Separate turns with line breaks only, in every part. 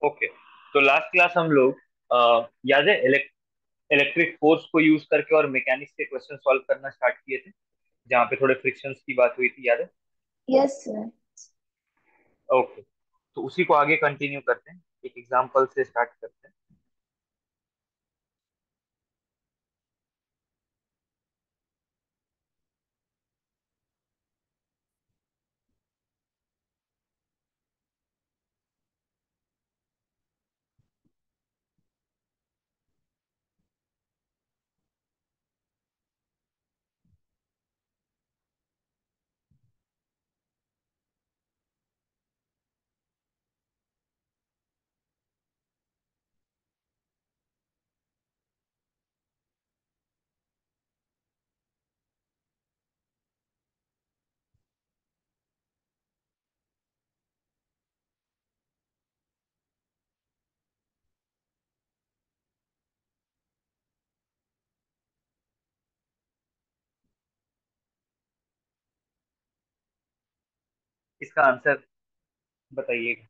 Okay. तो last class हम लोग याद है इलेक्ट्रिक फोर्स को यूज करके और मैकेनिक्स के क्वेश्चन सॉल्व करना स्टार्ट किए थे, जहाँ पे थोड़े फ्रिक्शंस की बात हुई थी, याद है?
Yes sir.
ओके। तो उसी को आगे कंटिन्यू करते हैं, एक एग्जांपल से स्टार्ट करते हैं। इसका आंसर बताइएगा।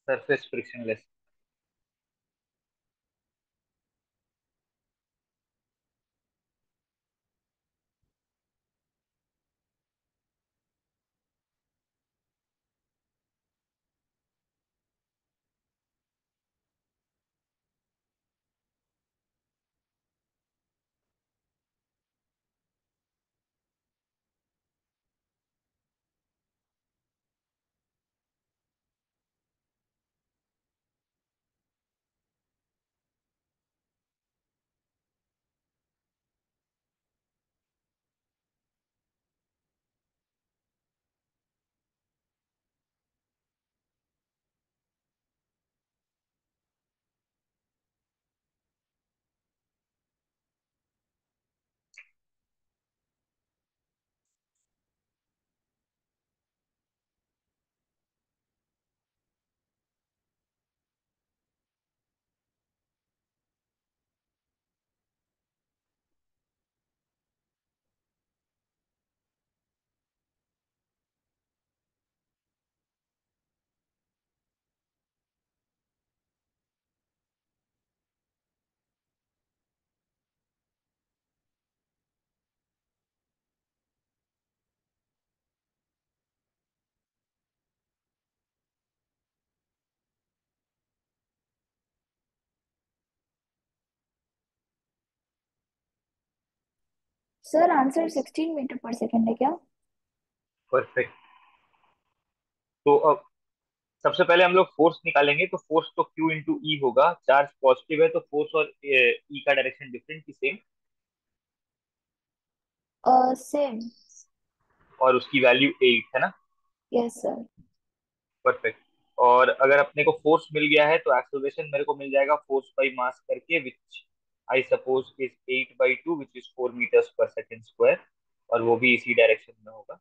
Surface frictionless.
Sir answer 16 metre per second है क्या?
परफेक्ट। तो अब सबसे पहले हम लोग फोर्स निकालेंगे, तो फोर्स तो Q इंटू ई होगा, चार्ज पॉजिटिव है तो फोर्स और ई का डायरेक्शन डिफरेंट की सेम,
सेम।
और उसकी वैल्यू 8 है ना?
Yes sir.
परफेक्ट। और अगर अपने को फोर्स मिल गया है तो एक्सेलरेशन मेरे को मिल जाएगा फोर्स बाई मास करके, which I suppose is 8/2 which is 4 metres per second square, और वो भी इसी डायरेक्शन में होगा।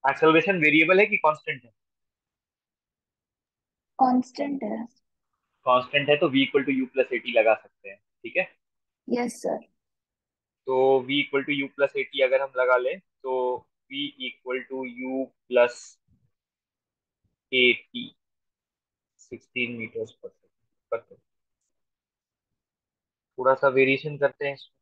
एक्सेलरेशन वेरिएबल है कि कांस्टेंट है?
कांस्टेंट है।
कांस्टेंट है तो v equal to u plus a t लगा सकते हैं, ठीक है?
Yes sir.
तो v equal to u plus a t अगर हम लगा लें तो v equal to u plus a t, 16 metres per second. थोड़ा सा वेरिएशन करते हैं इसमें।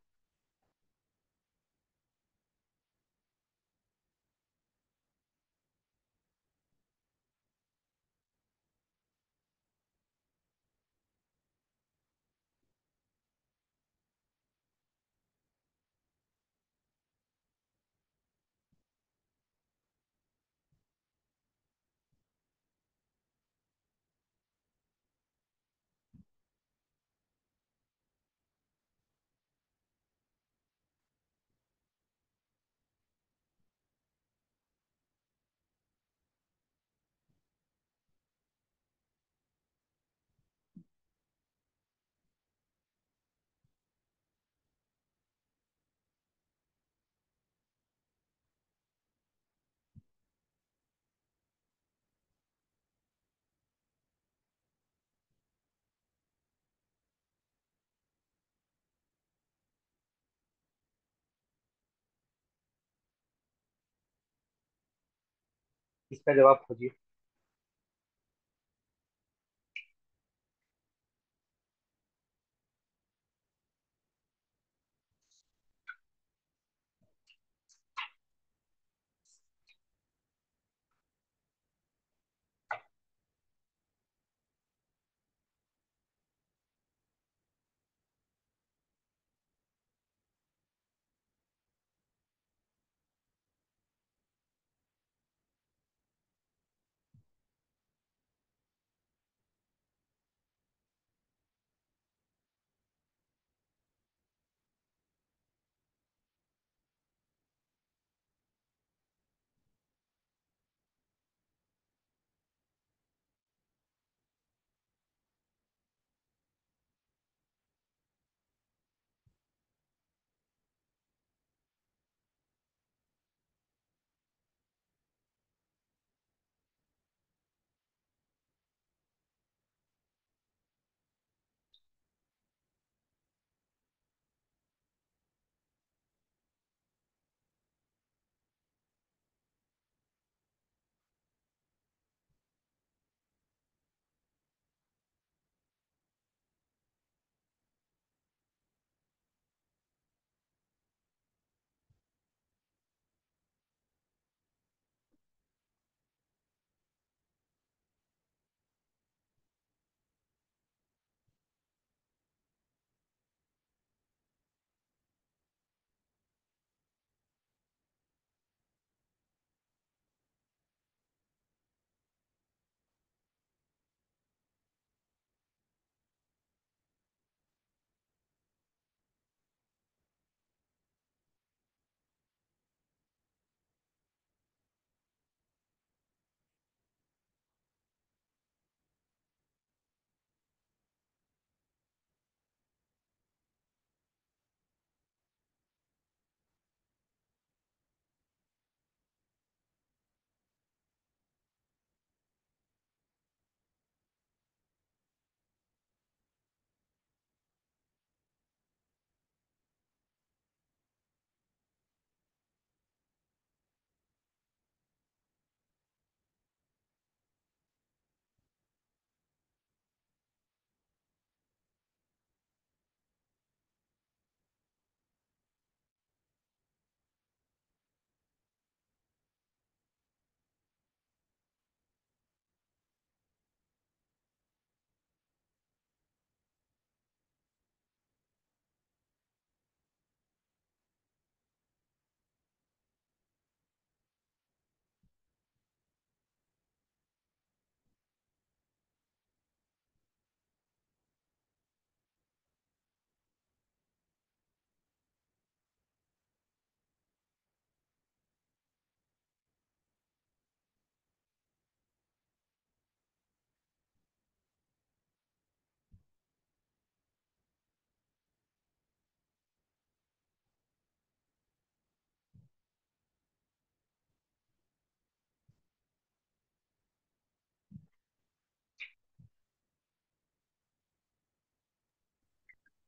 इसका जवाब खोजिए।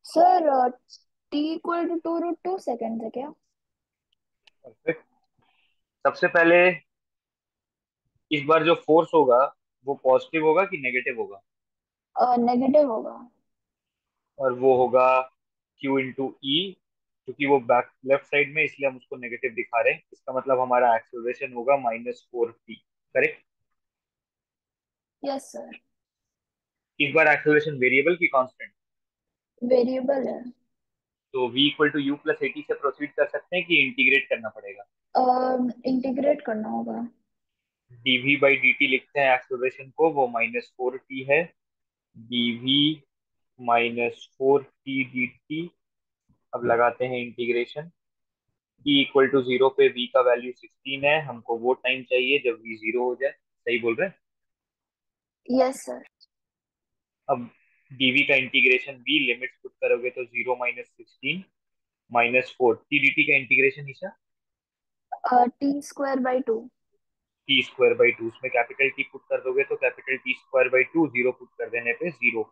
Sir t equal to 2√2 second है क्या?
परफेक्ट। सबसे पहले इस बार जो फोर्स होगा वो पॉजिटिव होगा कि नेगेटिव होगा?
नेगेटिव होगा।
और वो होगा Q इंटू ई, क्योंकि वो बैक लेफ्ट साइड में, इसलिए हम उसको नेगेटिव दिखा रहे हैं। इसका मतलब हमारा एक्सेलरेशन होगा -4t। करेक्ट।
Yes sir.
इस बार एक्सेलरेशन वेरिएबल की कांस्टेंट।
वेरिएबल है।
तो v equal to u plus at से प्रोसीड कर सकते हैं कि इंटीग्रेट करना पड़ेगा?
इंटीग्रेट करना होगा।
dv बाई dt लिखते हैं एक्सेलरेशन को, वो -4t है। dv -4t dt। अब लगाते हैं इंटीग्रेशन। t इक्वल टू 0 पे v का वैल्यू 16 है, हमको वो टाइम चाहिए जब v 0 हो जाए। सही बोल रहे हैं?
Yes sir.
अब dv का इंटीग्रेशन v लिमिट्स पुट करोगे तो 0 - 16 -4 t dt का integration Isha.
T²/2।
t² by 2, उसमें कैपिटल टी पुट कर दोगे तो capital T² by 2, zero put कर देने पे zero.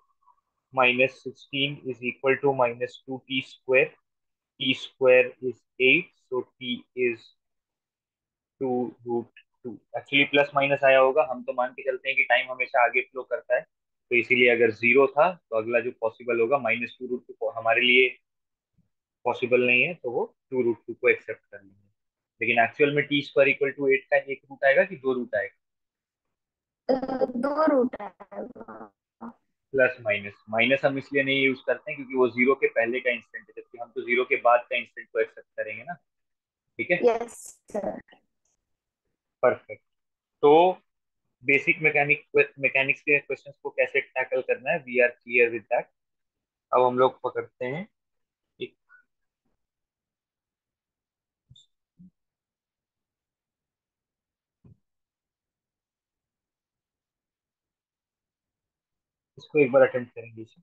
-16 is equal to -2t²। t² is 8, so t is 2√2। Two. Actually plus minus आया होगा, हम तो मान के चलते हैं कि टाइम हमेशा आगे फ्लो करता है, तो इसीलिए अगर जीरो था तो अगला जो पॉसिबल होगा -2√2 हमारे लिए पॉसिबल नहीं है, तो वो 2√2 को एक्सेप्ट कर लेंगे। लेकिन एक्चुअल में t² = 8 का एक रूट आएगा कि दो रूट आएगा?
दो रूट है।
प्लस माइनस, माइनस हम इसलिए नहीं यूज करते हैं क्योंकि वो जीरो के पहले का इंस्टेंट है, जबकि हम तो जीरो के बाद का इंस्टेंट को एक्सेप्ट करेंगे ना। ठीक है।
Yes sir.
परफेक्ट। तो बेसिक मैकेनिक्स के क्वेश्चंस को कैसे टैकल करना है, we are clear with that. अब हम लोग पकड़ते हैं एक, इसको एक बार अटेम्प्ट करेंगे इसे।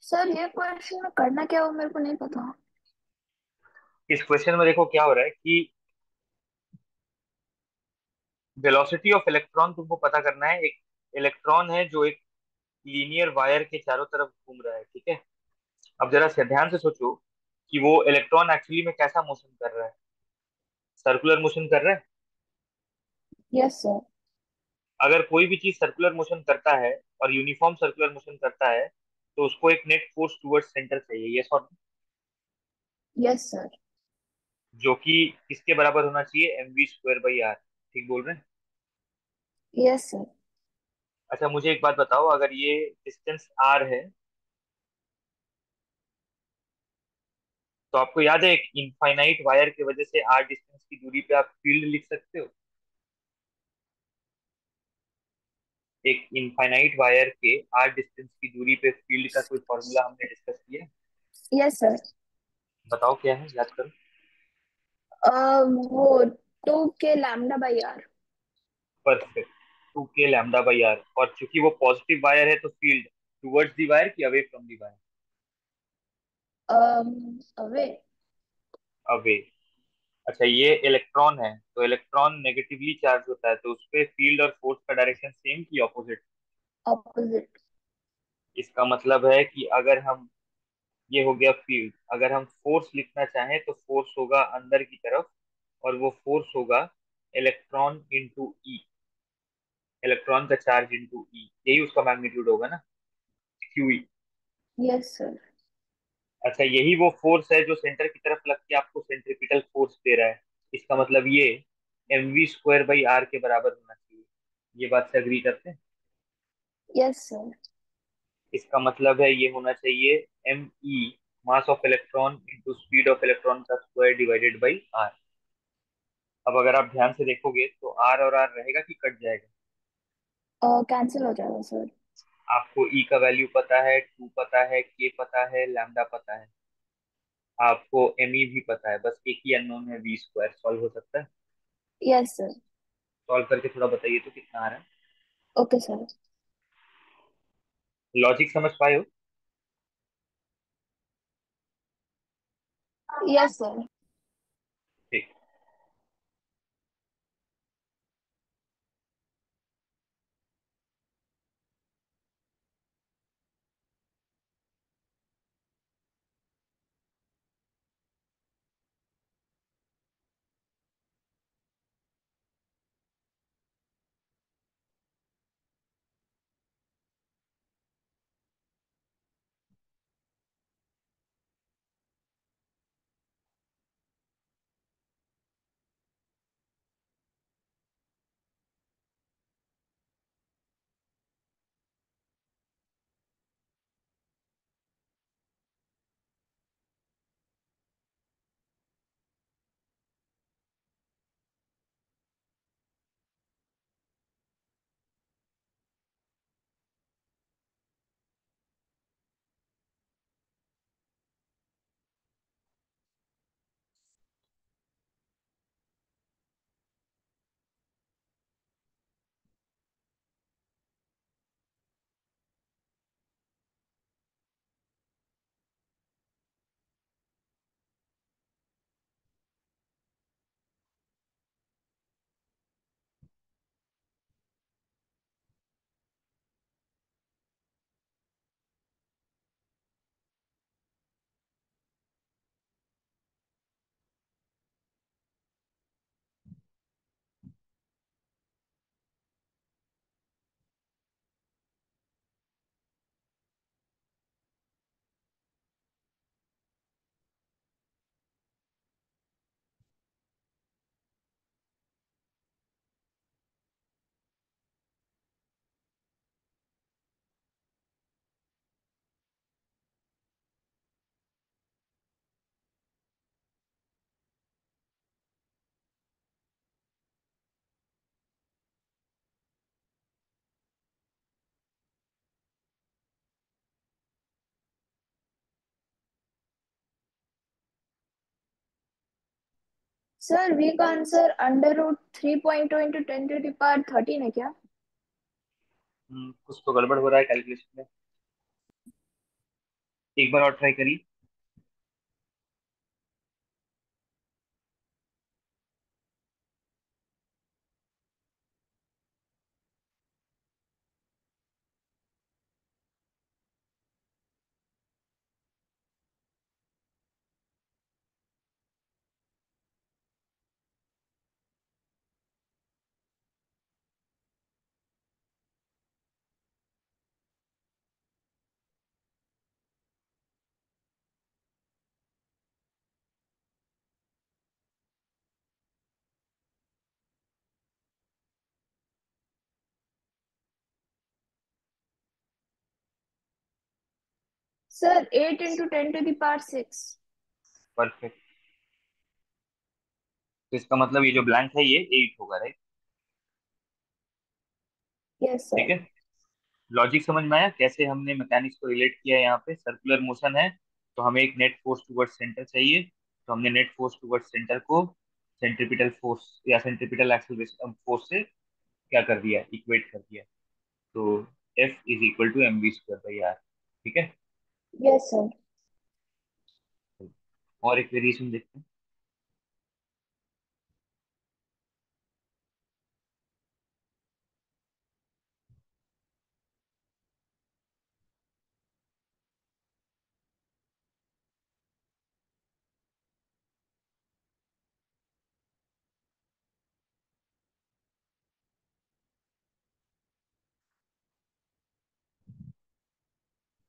सर ये क्वेश्चन में करना क्या हो मेरे को नहीं पता।
इस क्वेश्चन में देखो क्या हो रहा है कि वेलोसिटी ऑफ इलेक्ट्रॉन तुमको पता करना है। एक इलेक्ट्रॉन है जो एक लीनियर वायर के चारों तरफ घूम रहा है, ठीक है। अब जरा से ध्यान से सोचो कि वो इलेक्ट्रॉन एक्चुअली में कैसा मोशन कर रहा है। सर्कुलर मोशन कर रहा है।
Yes sir.
अगर कोई भी चीज सर्कुलर मोशन करता है और यूनिफॉर्म सर्कुलर मोशन करता है, तो उसको एक नेट फोर्स टुवर्ड्स सेंटर चाहिए, ये सॉरी,
यस सर।
जो कि किसके बराबर होना चाहिए, mv² / r। ठीक बोल रहे हैं?
Yes sir.
अच्छा मुझे एक बात बताओ, अगर ये डिस्टेंस r है, तो आपको याद है एक इनफाइनाइट वायर की वजह से r डिस्टेंस की दूरी पे आप फील्ड लिख सकते हो। एक इनफाइनाइट वायर के r डिस्टेंस की दूरी पे फील्ड का कोई फॉर्मूला हमने डिस्कस किया है?
Yes sir.
बताओ क्या है, याद करो।
वो 2 k λ/r।
Perfect. 2 k λ/r। और चूंकि वो पॉजिटिव वायर है तो फील्ड टुवर्ड्स दी वायर की away from the wire?
Away.
Away. अच्छा ये इलेक्ट्रॉन है, तो इलेक्ट्रॉन नेगेटिवली चार्ज होता है, तो उस पे फील्ड और फोर्स का डायरेक्शन सेम की ऑपोजिट?
ऑपोजिट।
इसका मतलब है कि अगर हम, ये हो गया फील्ड, अगर हम फोर्स लिखना चाहें तो फोर्स होगा अंदर की तरफ, और वो फोर्स होगा इलेक्ट्रॉन इंटू ई, इलेक्ट्रॉन का चार्ज इंटू ई, यही उसका मैग्नीट्यूड होगा ना, क्यूई।
Yes sir.
अच्छा यही वो फोर्स है जो सेंटर की तरफ लग के आपको सेंट्रीपिटल फोर्स दे रहा है। इसका मतलब ये mv² / r के बराबर होना चाहिए। ये बात से अग्री करते हैं?
Yes sir.
इसका मतलब है ये होना चाहिए m e, mass of electron into speed of electron का स्क्वायर डिवाइडेड बाई आर। अब अगर आप ध्यान से देखोगे तो आर और आर रहेगा कि कट जाएगा?
कैंसिल हो जाएगा सर।
आपको ई का वैल्यू पता है, टू पता है, के पता है, लैम्डा पता है, आपको एम ई भी पता है, बस एक ही अननोन है, v²। सॉल्व हो सकता है?
Yes sir.
सॉल्व करके थोड़ा बताइए तो कितना आ रहा है।
Okay sir.
लॉजिक समझ पाए हो?
Yes sir.
ठीक।
सर वी का answer under root 3.2 into 10 to the power 13 है क्या?
कुछ तो गड़बड़ हो रहा है कैलकुलेशन में। एक बार और ट्राई करिए।
Sir 8 into 10 to the power 6।
Perfect. तो इसका मतलब ये जो ब्लैंक है ये 8 होगा, राइट?
यस
ठीक
सर।
है। लॉजिक समझ में आया कैसे हमने मैकेनिक्स को रिलेट किया है? यहाँ पे सर्कुलर मोशन है तो हमें एक नेट फोर्स टुवर्ड्स सेंटर चाहिए, तो हमने नेट फोर्स टुवर्ड्स सेंटर को सेंट्रीपिटल फोर्स या सेंट्रीपिटल एक्सेलरेशन फोर्स से क्या कर दिया, इक्वेट कर दिया। तो f is equal to m v square by r. ठीक है।
Yes sir.
और एक वेरिएशन देखते हैं।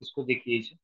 इसको देखिए इसे।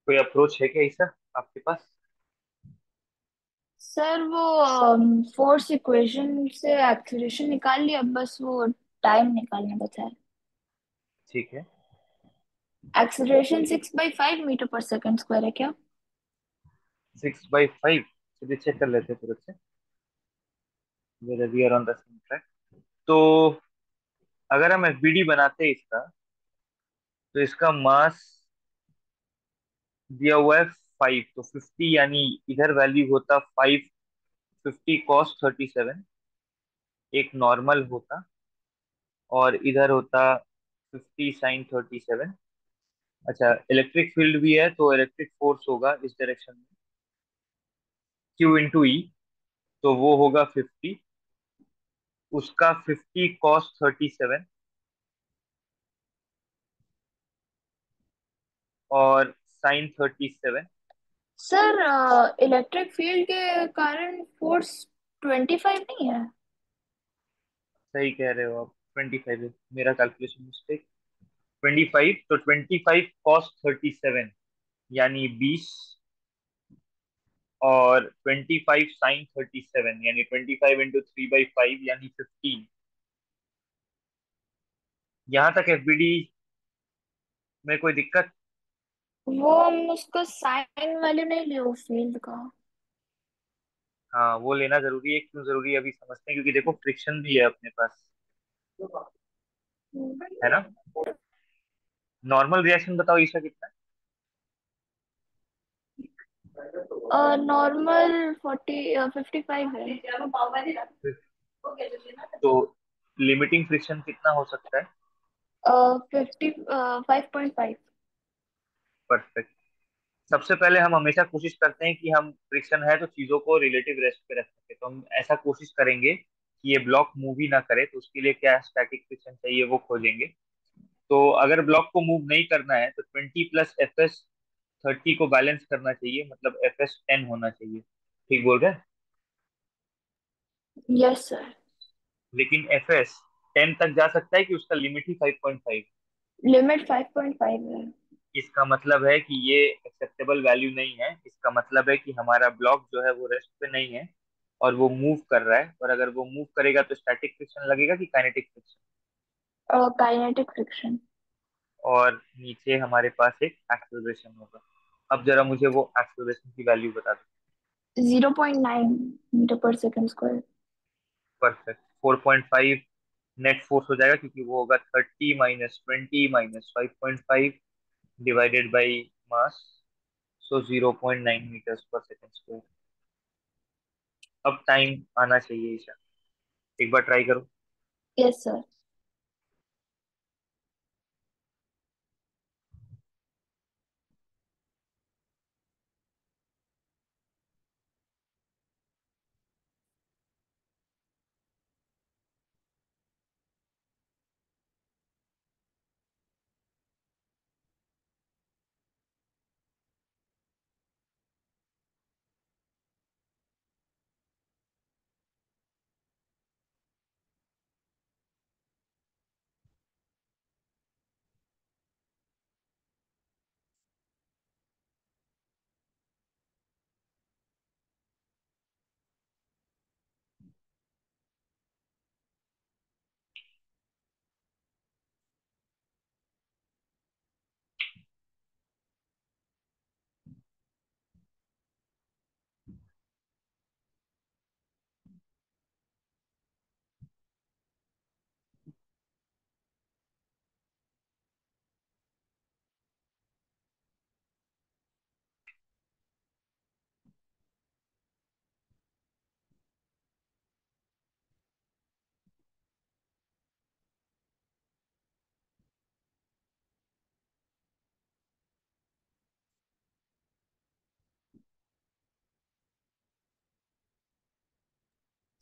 कोई अप्रोच है क्या ऐसा आपके पास?
सर वो फोर्स इक्वेशन से एक्सीलरेशन निकाल लिया, बस वो टाइम निकालना बचा है।
ठीक है।
एक्सीलरेशन 6/5 मीटर पर सेकंड स्क्वायर है क्या?
6/5। चलिए चेक कर लेते हैं फिर से, whether we are on the same track। तो अगर हम एफबीडी बनाते हैं इसका, तो इसका मास दिया हुआ है 5, तो 50, यानी इधर वैल्यू होता 5, 50 cos 37, एक नॉर्मल होता, और इधर होता 50 sin 37। अच्छा, इलेक्ट्रिक फील्ड भी है, तो इलेक्ट्रिक फोर्स होगा इस डायरेक्शन में, Q × E, तो वो होगा 50, उसका 50 cos 37 और sin 37।
सर इलेक्ट्रिक फील्ड के कारण फोर्स 25 नहीं है?
सही कह रहे हो आप, 25 है, मेरा कैलकुलेशन मिस्टेक। 25, तो 25 cos 37 यानी 20, और 25 sin 37 यानी 25 × 3/5 यानी 15। यहाँ तक एफबीडी में कोई दिक्कत?
वो हम उसका साइन वैल्यू नहीं लिया उस फील्ड का।
हाँ, वो लेना जरूरी है, क्यों जरूरी है अभी समझते हैं, क्योंकि देखो फ्रिक्शन भी है अपने पास, है ना। नॉर्मल रिएक्शन बताओ ईशा कितना
नॉर्मल 55 है।
है? तो लिमिटिंग फ्रिक्शन कितना हो सकता है?
5.5।
परफेक्ट। सबसे पहले हम हमेशा कोशिश करते हैं कि हम फ्रिक्शन है तो चीजों को रिलेटिव रेस्ट पे रख सके, तो हम ऐसा कोशिश करेंगे कि ये ब्लॉक मूव ही ना करे, तो उसके लिए क्या स्टैटिक फ्रिक्शन चाहिए वो खोजेंगे। तो अगर ब्लॉक को मूव नहीं करना है तो 20 + Fs 30 को बैलेंस करना चाहिए, मतलब Fs 10 होना चाहिए। ठीक बोल रहे हैं?
Yes sir.
लेकिन Fs 10 तक जा सकता है कि उसका लिमिट ही 5.5?
लिमिट 5.5 है।
इसका मतलब है कि ये एक्सेप्टेबल वैल्यू नहीं है, इसका मतलब है कि हमारा ब्लॉक जो है वो रेस्ट पे नहीं है, और वो मूव कर रहा है, और अगर वो मूव करेगा तो स्टैटिक फ्रिक्शन लगेगा कि काइनेटिक फ्रिक्शन।
Kinetic friction.
और नीचे हमारे पास एक एक्सेलरेशन होगा। अब जरा मुझे वो एक्सेलरेशन की वैल्यू बता दो।
0.9 मीटर पर second square.
Perfect. 4.5 net force हो जाएगा, क्योंकि वो होगा 30 - 20 - 5.5 divided by mass, so 0.9 metres per second square. अब टाइम आना चाहिए ईशा, एक बार ट्राई करो।
Yes sir.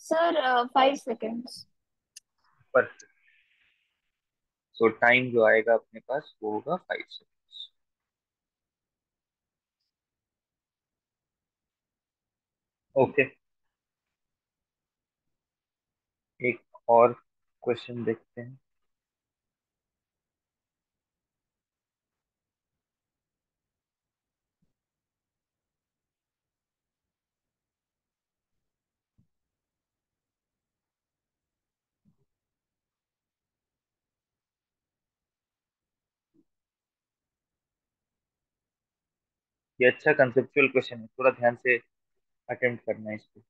Sir 5 seconds.
Perfect. So time जो आएगा अपने पास वो होगा 5 सेकेंड्स। ओके, एक और क्वेश्चन देखते हैं। ये अच्छा कंसेप्चुअल क्वेश्चन है, थोड़ा ध्यान से अटेम्प्ट करना है इसको।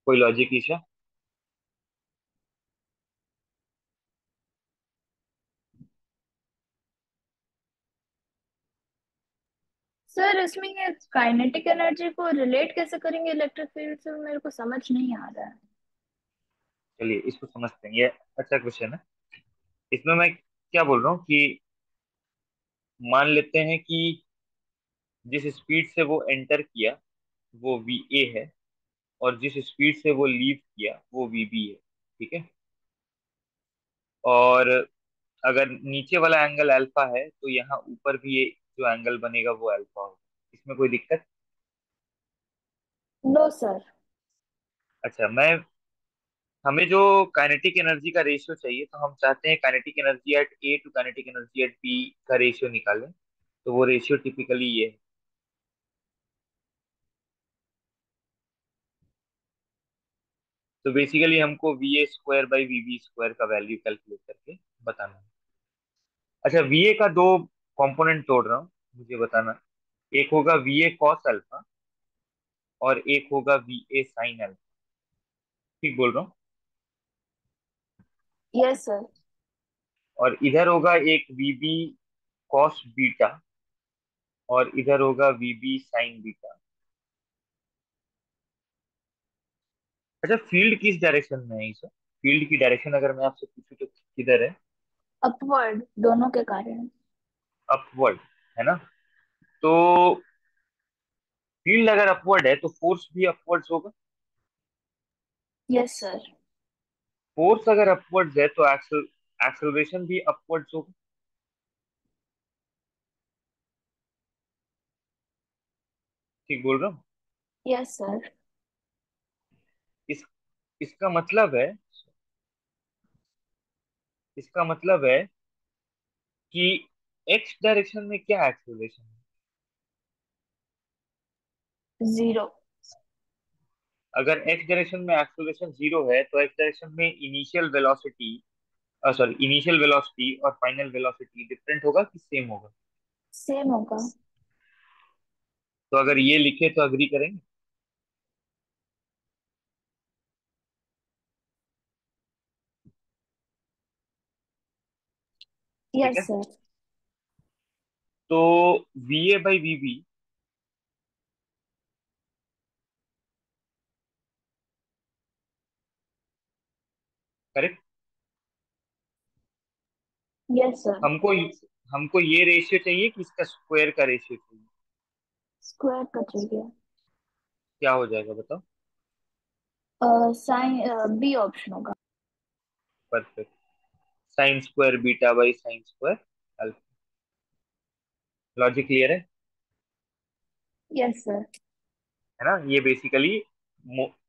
कोई लॉजिक ईशा?
सर इसमें ये काइनेटिक एनर्जी को रिलेट कैसे करेंगे इलेक्ट्रिक फील्ड से, मेरे को समझ नहीं आ रहा है।
चलिए इसको समझते हैं, ये अच्छा क्वेश्चन है। इसमें मैं क्या बोल रहा हूँ कि मान लेते हैं कि जिस स्पीड से वो एंटर किया वो वी ए है, और जिस स्पीड से वो लीव किया वो वी बी है। ठीक है। और अगर नीचे वाला एंगल अल्फा है तो यहाँ ऊपर भी ये जो एंगल बनेगा वो अल्फा होगा। इसमें कोई दिक्कत?
No sir.
अच्छा, मैं हमें जो काइनेटिक एनर्जी का रेशियो चाहिए, तो हम चाहते हैं kinetic energy at a to kinetic energy at b का रेशियो निकालें। तो वो रेशियो टिपिकली ये है। तो बेसिकली हमको v a square by v b square का वैल्यू कैलकुलेट करके बताना है। अच्छा, वी ए का दो कंपोनेंट तोड़ रहा हूँ, मुझे बताना। एक होगा वी ए कॉस अल्फा, और एक होगा वी ए साइन अल्फा। ठीक बोल रहा हूँ?
Yes sir.
और इधर होगा एक वी बी कॉस बीटा, और इधर होगा वी बी साइन बीटा। अच्छा, फील्ड किस डायरेक्शन में है इसे? फील्ड की डायरेक्शन अगर मैं आपसे पूछूं तो किधर है?
अपवर्ड दोनों के कारण।
अपवर्ड, है ना? तो फील्ड अगर अपवर्ड है तो फोर्स भी अपवर्ड होगा।
Yes sir.
फोर्स अगर अपवर्ड है तो एक्सेलरेशन भी अपवर्ड होगा। ठीक बोल रहा हूँ?
Yes sir.
इस इसका मतलब है, इसका मतलब है कि एक्स डायरेक्शन में क्या एक्सेलरेशन है?
जीरो।
अगर एक्स डायरेक्शन में एक्सेलरेशन जीरो है तो एक्स डायरेक्शन में initial velocity, sorry, initial velocity और फाइनल वेलोसिटी डिफरेंट होगा कि सेम होगा?
सेम होगा।
तो अगर ये लिखे तो अग्री करेंगे? ठीक
यस
है।
सर।
तो v a by v b, correct.
Yes sir.
हमको हमको ये रेशियो चाहिए कि इसका स्क्वायर का रेशियो चाहिए?
स्क्वायर का चाहिए।
क्या हो जाएगा बताओ?
साइन बी ऑप्शन होगा।
Perfect. Sine square beta by sine square alpha. Logic clear है?
Yes sir.
है ना? ये बेसिकली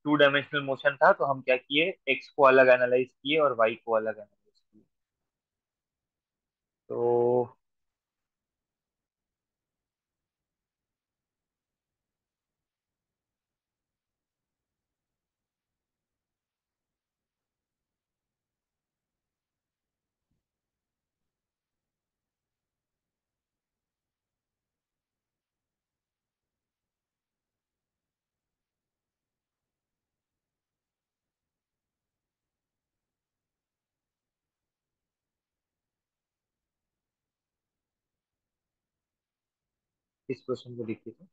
टू डायमेंशनल मोशन था, तो हम क्या किए, एक्स को अलग एनालाइज किए और वाई को अलग एनालाइज किए। तो इस क्वेश्चन को देखिए तो,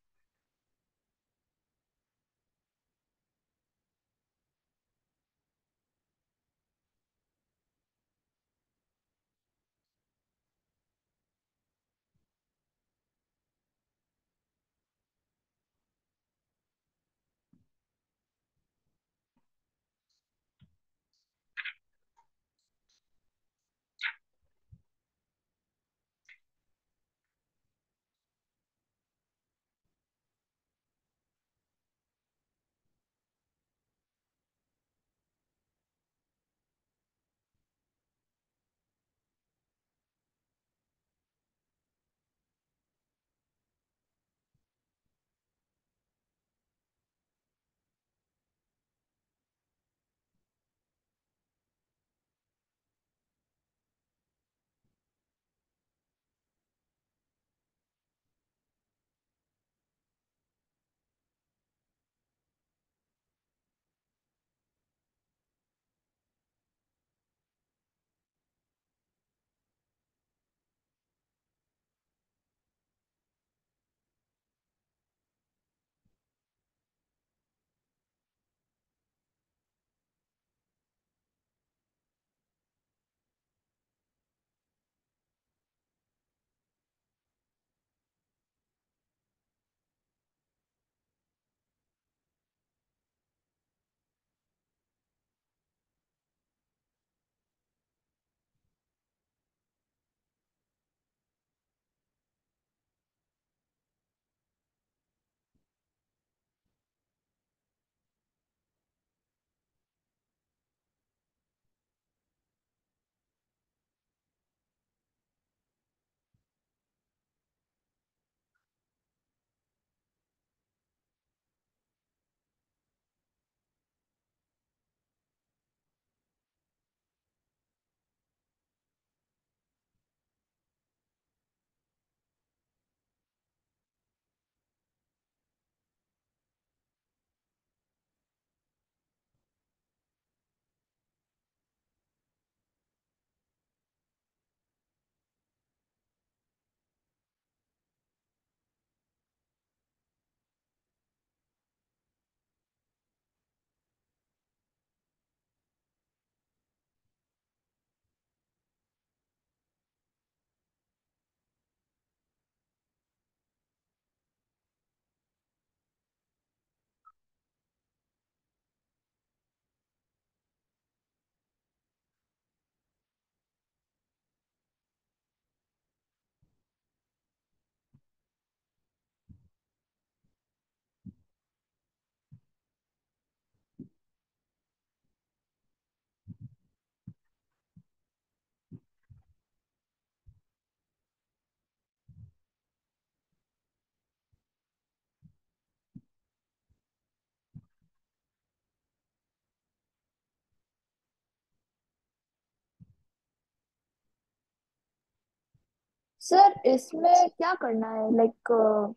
सर इसमें क्या करना है, लाइक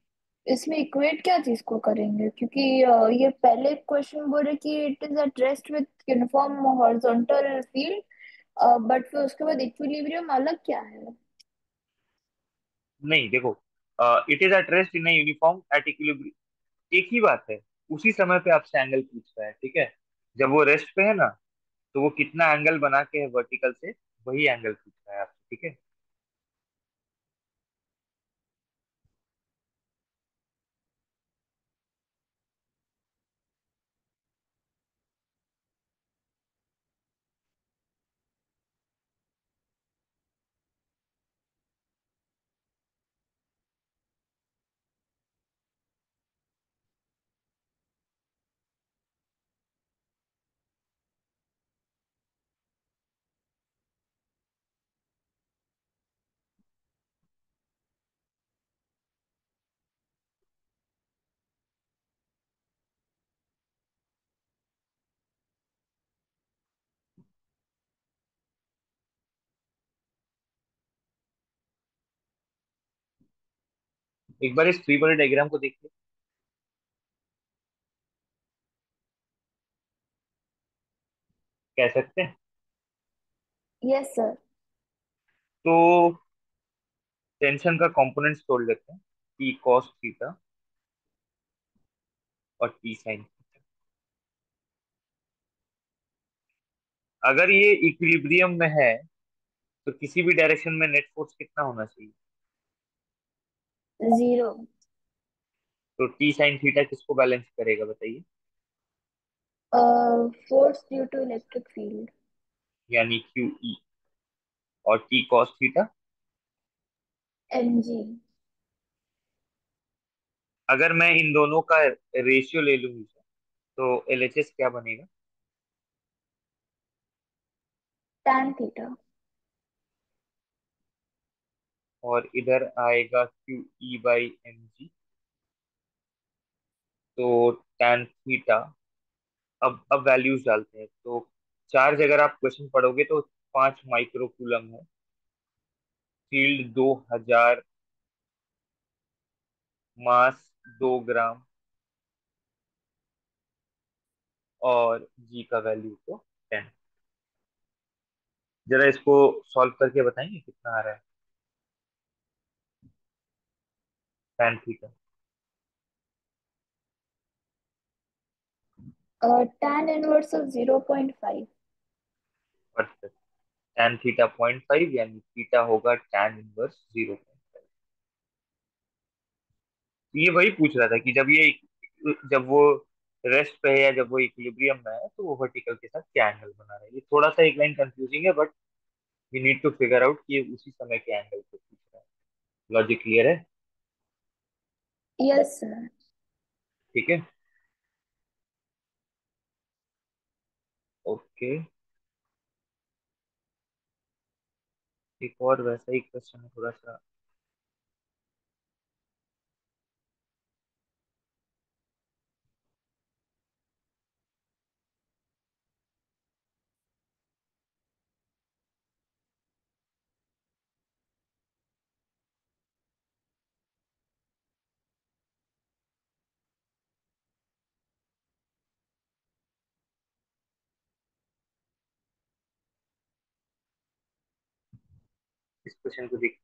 इसमें इक्वेट क्या चीज को करेंगे, क्योंकि ये पहले क्वेश्चन बोल रहे कि it is at rest with uniform horizontal field, but फिर उसके बाद इक्विलिब्रियम अलग क्या है?
नहीं देखो, it is at rest in uniform at equilibrium, एक ही बात है। उसी समय पे आपसे एंगल पूछ रहा है, ठीक है। जब वो रेस्ट पे है ना, तो वो कितना एंगल बना के है वर्टिकल से, वही एंगल पूछ रहा है आपसे, ठीक है। एक बार इस फ्री बॉडी डायग्राम को देखिए। कह सकते हैं।
Yes sir.
तो टेंशन का कंपोनेंट्स तोड़ लेते हैं, टी कॉस थीटा और टी साइन। अगर ये इक्विलिब्रियम में है, तो किसी भी डायरेक्शन में नेट फोर्स कितना होना चाहिए?
जीरो।
तो टी साइन थीटा किसको बैलेंस करेगा बताइए?
Force due to electric field.
यानी क्यू ई। और t cos theta,
m g.
अगर मैं इन दोनों का रेशियो ले लूँ, तो एलएचएस क्या बनेगा?
Tan theta.
और इधर आएगा q e by m g. तो tan थीटा, अब वैल्यूज डालते हैं तो, चार्ज अगर आप क्वेश्चन पढ़ोगे तो 5 माइक्रो कूलम है, फील्ड 2000, मास 2 ग्राम, और जी का वैल्यू तो 10। जरा इसको सॉल्व करके बताएंगे कितना आ रहा है tan theta?
Tan inverse of 0.5।
Perfect. tan theta 0.5, यानी थीटा होगा tan इनवर्स 0.5। ये वही पूछ रहा था कि जब वो रेस्ट पे है या जब वो इक्विलिब्रियम में है, तो वो वर्टिकल के साथ क्या एंगल बना रहा है। ये थोड़ा सा एक लाइन कंफ्यूजिंग है, but we need to figure out कि ये उसी समय के एंगल को पूछ रहा है। लॉजिक क्लियर है?
Yes sir.
ठीक है। ओके। एक और वैसा ही क्वेश्चन है थोड़ा सा। इस क्वेश्चन को देख।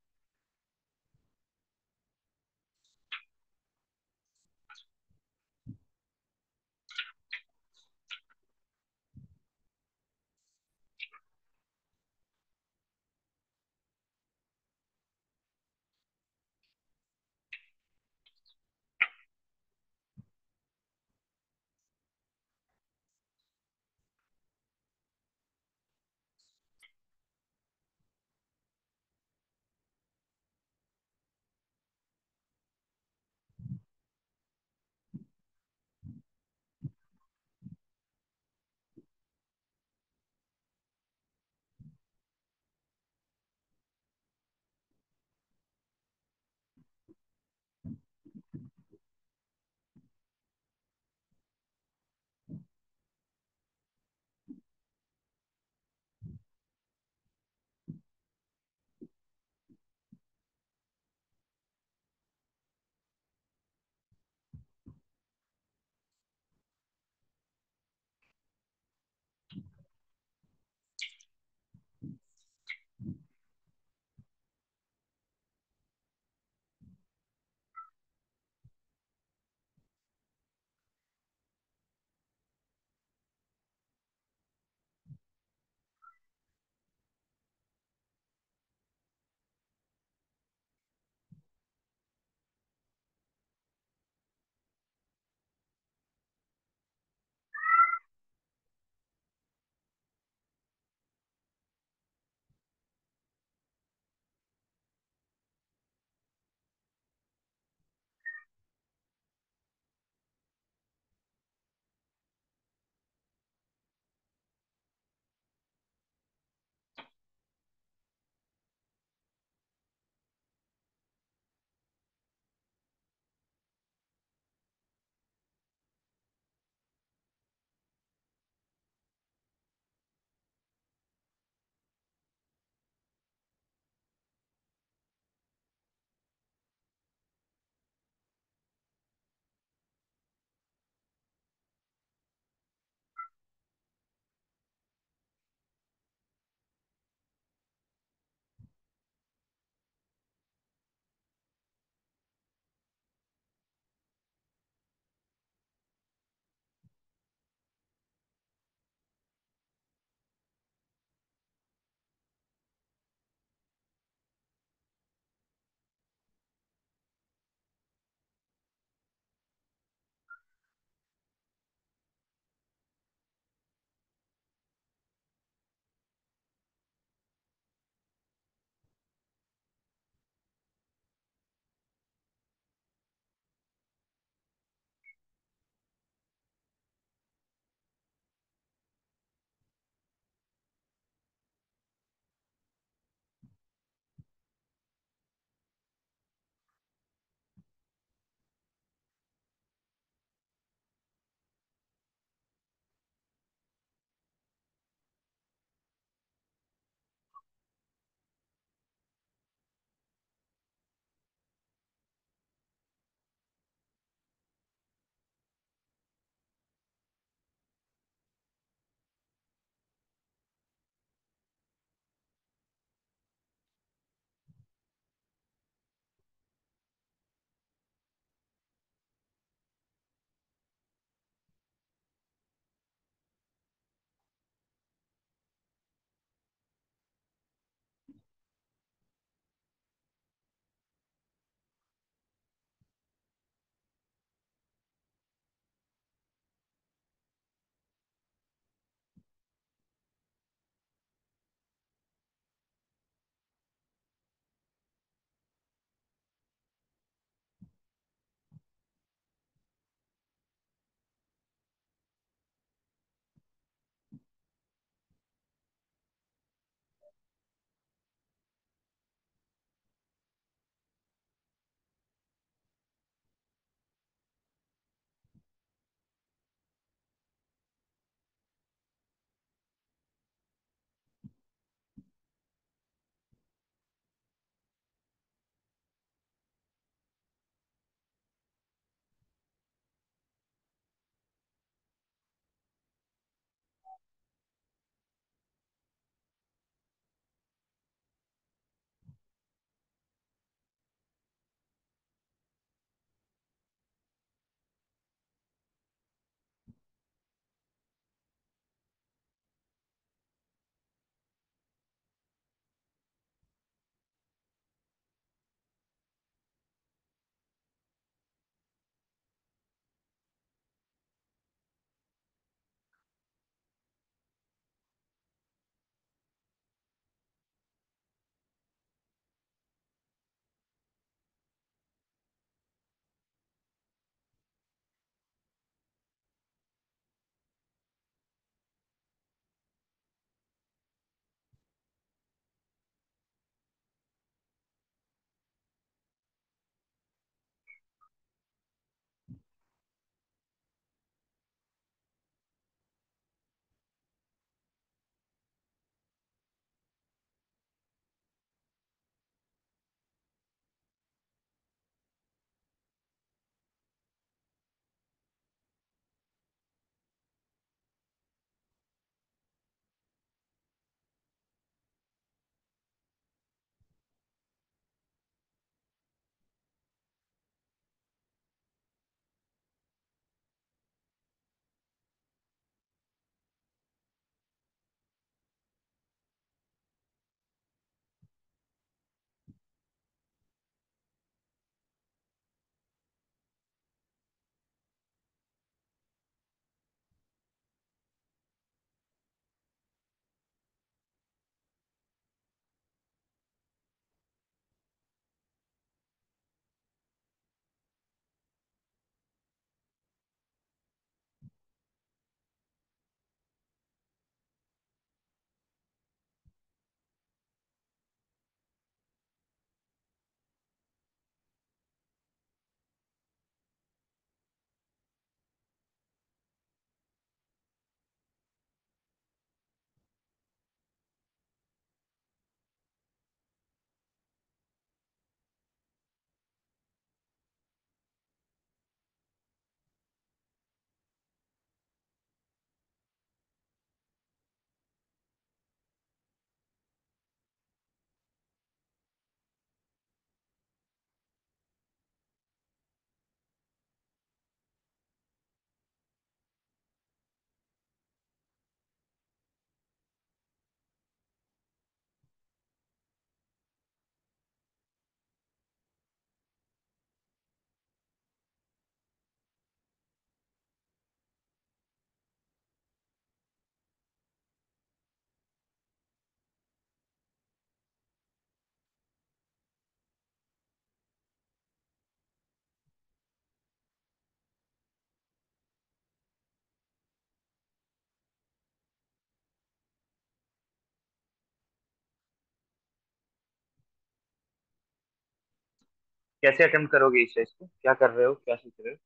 कैसे अटेम्प्ट करोगे इस टेस्ट को, क्या कर रहे हो, क्या सोच रहे हो?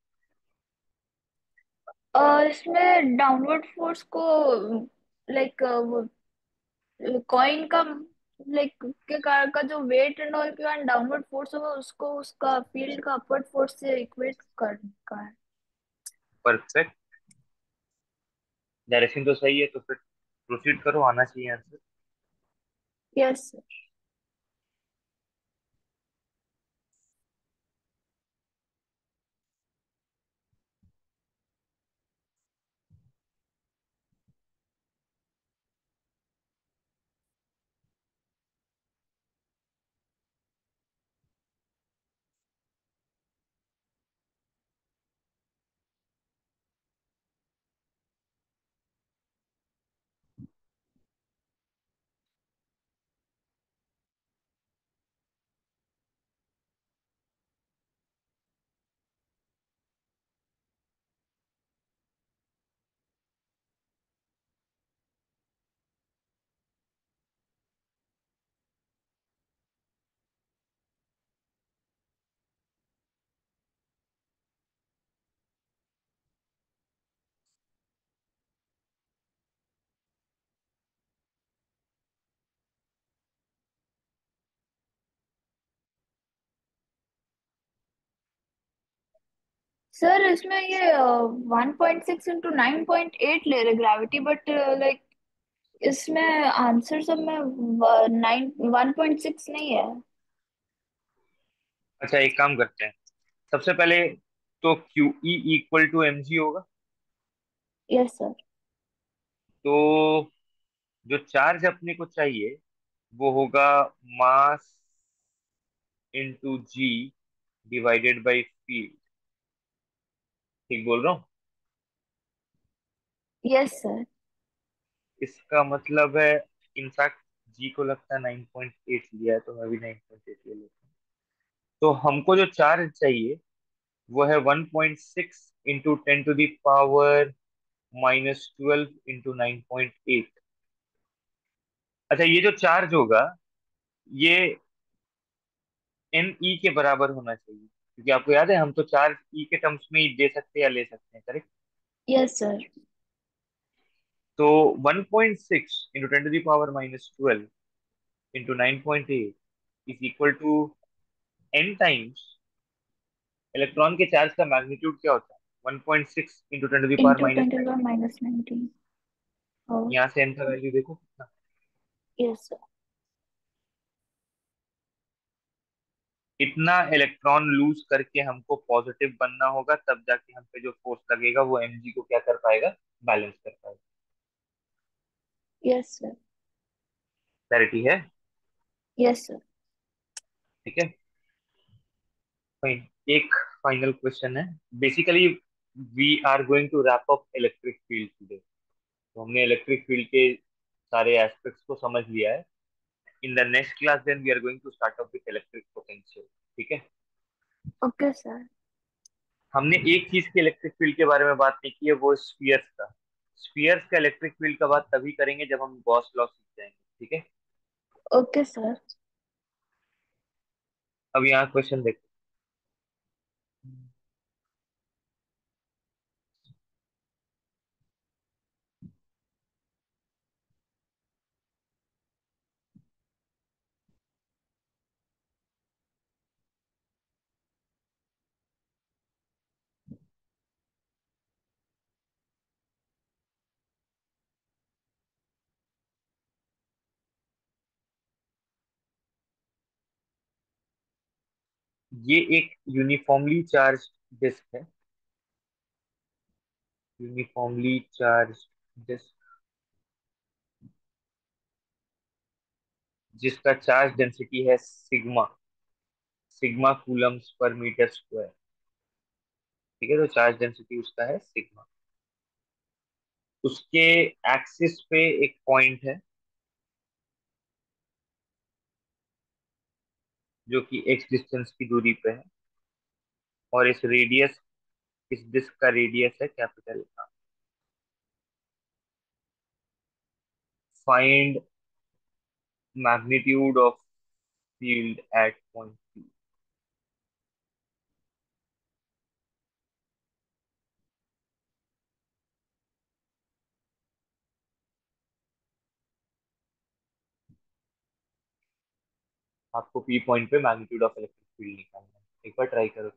इसमें डाउनवर्ड फोर्स को लाइक कॉइन का लाइक का जो वेट एंड ऑल के कारण डाउनवर्ड फोर्स होगा उसको उसका फील्ड का अपवर्ड फोर्स से इक्वेट करने का है।
परफेक्ट। डायरेक्शन तो सही है, तो फिर प्रोसीड करो, आना चाहिए आंसर।
यस। सर इसमें ये 1.6 इंटू 9.8 ले रहे ग्रेविटी, बट लाइक इसमें आंसर सब में 1.6 नहीं है।
अच्छा, एक काम करते हैं। सबसे पहले तो q E equal to m g होगा।
Yes sir.
तो जो चार्ज अपने को चाहिए वो होगा mass into g divided by field. ठीक बोल रहा हूँ?
Yes sir.
इसका मतलब है, इनफैक्ट जी को लगता है 9.8 लिया है, तो मैं भी 9.8 ले लेता हूँ। तो हमको जो चार्ज चाहिए वो है 1.6 into 10 to the power -12 into 9.8। अच्छा, ये जो चार्ज होगा ये एन ई के बराबर होना चाहिए, क्योंकि आपको याद है हम तो चार्ज ई के टर्म्स में ही दे सकते हैं या ले सकते हैं, करेक्ट?
Yes sir.
तो 1.6 into 10 to the power -12 into 9.8 is equal to n times electron के चार्ज का मैग्नीट्यूड क्या होता है, 1.6 into ten to the power
into
minus
10
nineteen
-19। और
यहाँ से एन का वैल्यू देखो कितना।
Yes sir.
इतना इलेक्ट्रॉन लूज करके हमको पॉजिटिव बनना होगा, तब जाके हम पे जो फोर्स लगेगा वो एमजी को क्या कर पाएगा, बैलेंस कर पाएगा।
Yes sir.
क्लैरिटी है?
Yes sir.
ठीक है, फाइन। एक फाइनल क्वेश्चन है। Basically we are going to wrap up electric field today. तो हमने इलेक्ट्रिक फील्ड के सारे एस्पेक्ट्स को समझ लिया है। In the next class then we are going to start up with electric potential. ठीक है?
Okay sir.
हमने एक चीज के इलेक्ट्रिक फील्ड के बारे में बात नहीं की है, वो स्फीयर्स का। स्फीयर्स का इलेक्ट्रिक फील्ड का बात तभी करेंगे जब हम गॉस लॉ सीख जाएंगे। ठीक है?
Okay sir.
अब यहाँ क्वेश्चन देखो। ये एक यूनिफॉर्मली चार्ज डिस्क है। यूनिफॉर्मली चार्ज डिस्क जिसका चार्ज डेंसिटी है सिग्मा। सिग्मा कूलम्स पर मीटर स्क्वायर। ठीक है, तो चार्ज डेंसिटी उसका है सिग्मा। उसके एक्सिस पे एक पॉइंट है जो कि एक्स डिस्टेंस की दूरी पे है, और इस डिस्क का रेडियस है capital. Find magnitude of field at point P. आपको पी पॉइंट पे मैग्नीट्यूड ऑफ इलेक्ट्रिक फील्ड निकालना है, एक बार ट्राई करो।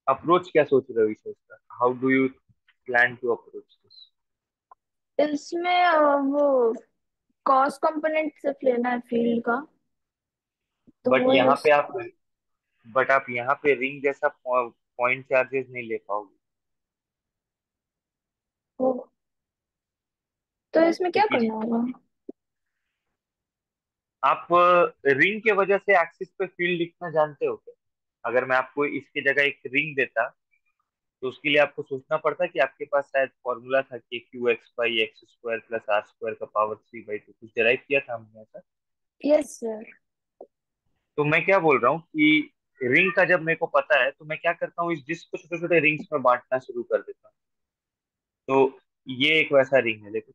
अप्रोच क्या सोच रहे हो इसे, इसका how do you plan to approach this?
इसमें वो कॉस्ट कंपोनेंट सिर्फ लेना है फील्ड का, तो
बट
वो
यहाँ
यूज।
पे आप बट आप यहाँ पे रिंग जैसा पॉइंट चार्जेस नहीं ले पाओगे।
वो तो इसमें क्या
क्योंकि
करना होगा?
आप रिंग के वजह से एक्सिस पे फील्ड लिखना जानते हो क्या? अगर मैं आपको इसकी जगह एक रिंग देता, तो उसके लिए आपको सोचना पड़ता कि आपके पास शायद फॉर्मूला था कि q x by x square plus r square का पावर 3/2, कुछ डिराइव किया था हमने ऐसा।
Yes sir.
तो मैं क्या बोल रहा हूँ कि रिंग का जब मेरे को पता है, तो मैं क्या करता हूँ, इस डिस्क को छोटे छोटे रिंग्स में बांटना शुरू कर देता हूँ। तो ये एक वैसा रिंग है, देखो।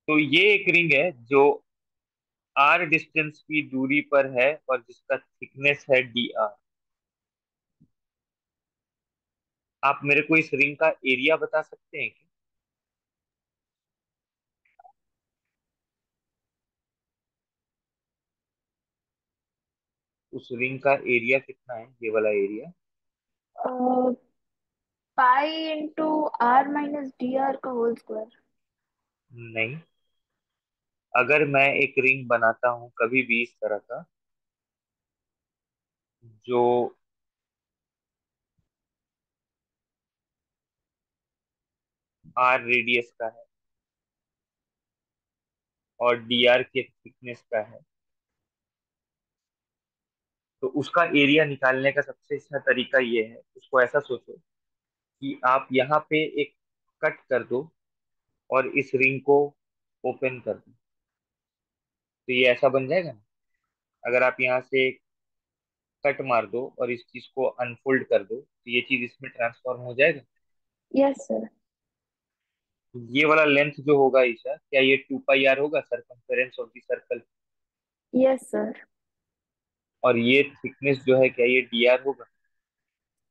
तो ये एक रिंग है जो आर डिस्टेंस की दूरी पर है और जिसका थिकनेस है डी आर। आप मेरे को इस रिंग का एरिया बता सकते हैं कि उस रिंग का एरिया कितना है, ये वाला area?
Pi into r minus d r का होल स्क्वायर।
नहीं। अगर मैं एक रिंग बनाता हूँ कभी भी इस तरह का, जो आर रेडियस का है और डी आर के थिकनेस का है, तो उसका एरिया निकालने का सबसे अच्छा तरीका ये है, उसको ऐसा सोचो कि आप यहाँ पे एक कट कर दो और इस रिंग को ओपन कर दो, तो ये ऐसा बन जाएगा ना। अगर आप यहाँ से कट मार दो और इस चीज को अनफोल्ड कर दो, तो ये चीज इसमें ट्रांसफॉर्म हो जाएगा।
Yes sir.
ये वाला लेंथ जो होगा ईशा, क्या ये 2 पाई आर होगा, circumference of the circle?
Yes sir.
और ये थिकनेस जो है, क्या ये डी आर होगा?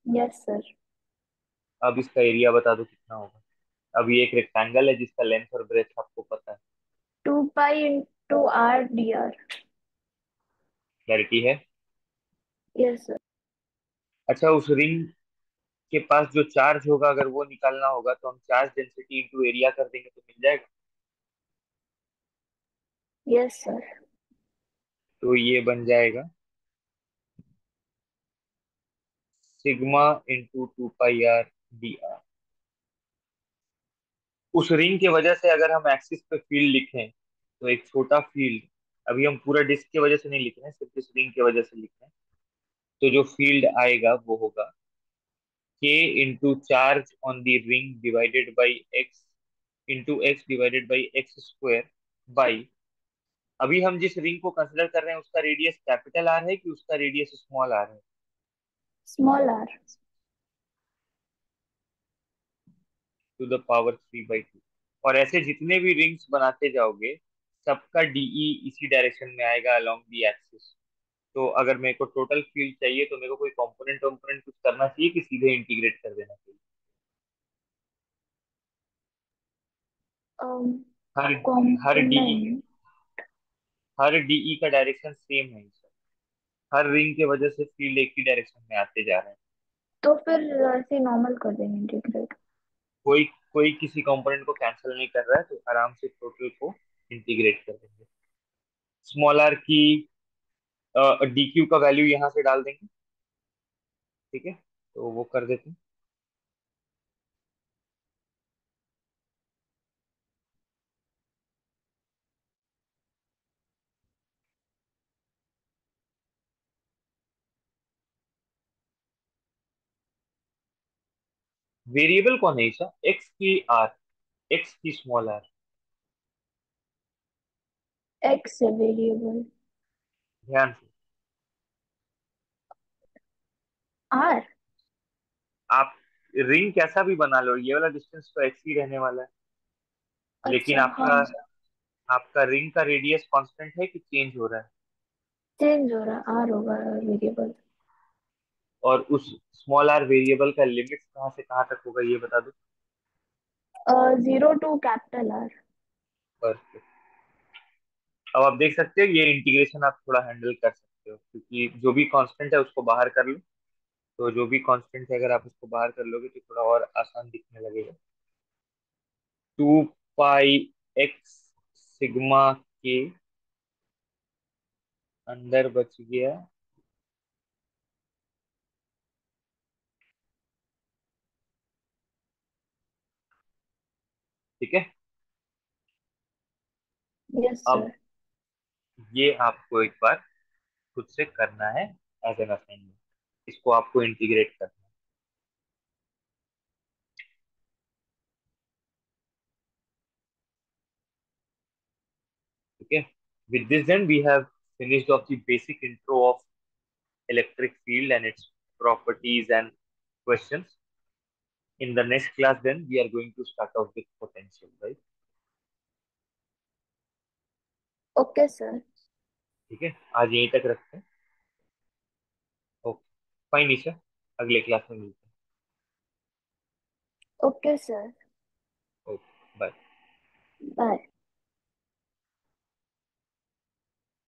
Yes sir.
अब इसका एरिया बता दो कितना होगा। अब ये एक रेक्टेंगल है जिसका लेंथ और ब्रेथ आपको पता है।
2 pi into r d r.
Clarity है?
Yes sir.
अच्छा, उस रिंग के पास जो चार्ज होगा, अगर वो निकालना होगा, तो हम चार्ज डेंसिटी इंटू एरिया कर देंगे तो मिल जाएगा।
Yes sir.
तो ये बन जाएगा sigma into 2 pi are d are. उस रिंग की वजह से अगर हम एक्सिस पे फील्ड लिखें तो एक छोटा फील्ड, अभी हम पूरा डिस्क की वजह से नहीं लिख रहे हैं, सिर्फ इस रिंग की वजह से लिख रहे हैं, तो जो फील्ड आएगा वो होगा k into charge on the ring divided by x into x divided by x square by, अभी हम जिस रिंग को कंसिडर कर रहे हैं उसका रेडियस कैपिटल आर है कि उसका रेडियस स्मॉल आर है,
small r.
To the power 3/2। और ऐसे जितने भी रिंग्स बनाते जाओगे सबका डीई इसी डायरेक्शन में आएगा अलोंग दी एक्सिस। तो अगर मेरे को टोटल फील्ड चाहिए तो मेरे को कोई कंपोनेंट कंपोनेंट कुछ करना चाहिए कि सीधे इंटीग्रेट कर देना चाहिए? हर हर डीई
कॉम्पोनेंट।
हर डीई का डायरेक्शन सेम है सर। हर रिंग के वजह से फील्ड एक ही डायरेक्शन में आते जा रहे हैं।
तो फिर ऐसे नॉर्मल कर देंगे इंटीग्रेट।
कोई कोई किसी कंपोनेंट को कैंसिल नहीं कर रहा है, तो आराम से टोटल को इंटीग्रेट कर देंगे। स्मॉल आर की डी क्यू का वैल्यू यहाँ से डाल देंगे। ठीक है, तो वो कर देते हैं। वेरिएबल कौन है ईशा, एक्स की आर, एक्स की स्मॉल आर?
एक्स है वेरिएबल।
ध्यान से।
आर।
आप रिंग कैसा भी बना लो, ये वाला डिस्टेंस तो एक्स ही रहने वाला है, लेकिन
अच्छा हाँ।
आपका आपका रिंग का रेडियस कांस्टेंट है कि चेंज हो रहा है?
चेंज हो रहा, आर होगा वेरिएबल।
और उस स्मॉल आर वेरिएबल का लिमिट कहाँ से कहाँ तक होगा ये बता दो।
0 to कैपिटल आर।
पर अब आप देख सकते हो ये इंटीग्रेशन आप थोड़ा हैंडल कर सकते हो, क्योंकि जो भी कांस्टेंट है उसको बाहर कर लो। तो जो भी कांस्टेंट है अगर आप उसको बाहर कर लोगे तो थोड़ा और आसान दिखने लगेगा। 2 पाई एक्स सिग्मा के अंदर बच गया, ठीक है।
यस
अब
सर।
ये आपको एक बार खुद से करना है एज एन असाइनमेंट, इसको आपको इंटीग्रेट करना है। ठीक है, with this then we have finished of the basic intro of electric field and its properties and questions. In the next class then we are going to start off with potential, right?
Okay sir.
ठीक है, आज यहीं तक रखते हैं। Okay, fine Isha, अगले class में मिलते
ओके सर।
हैं। Okay, bye.
बाय।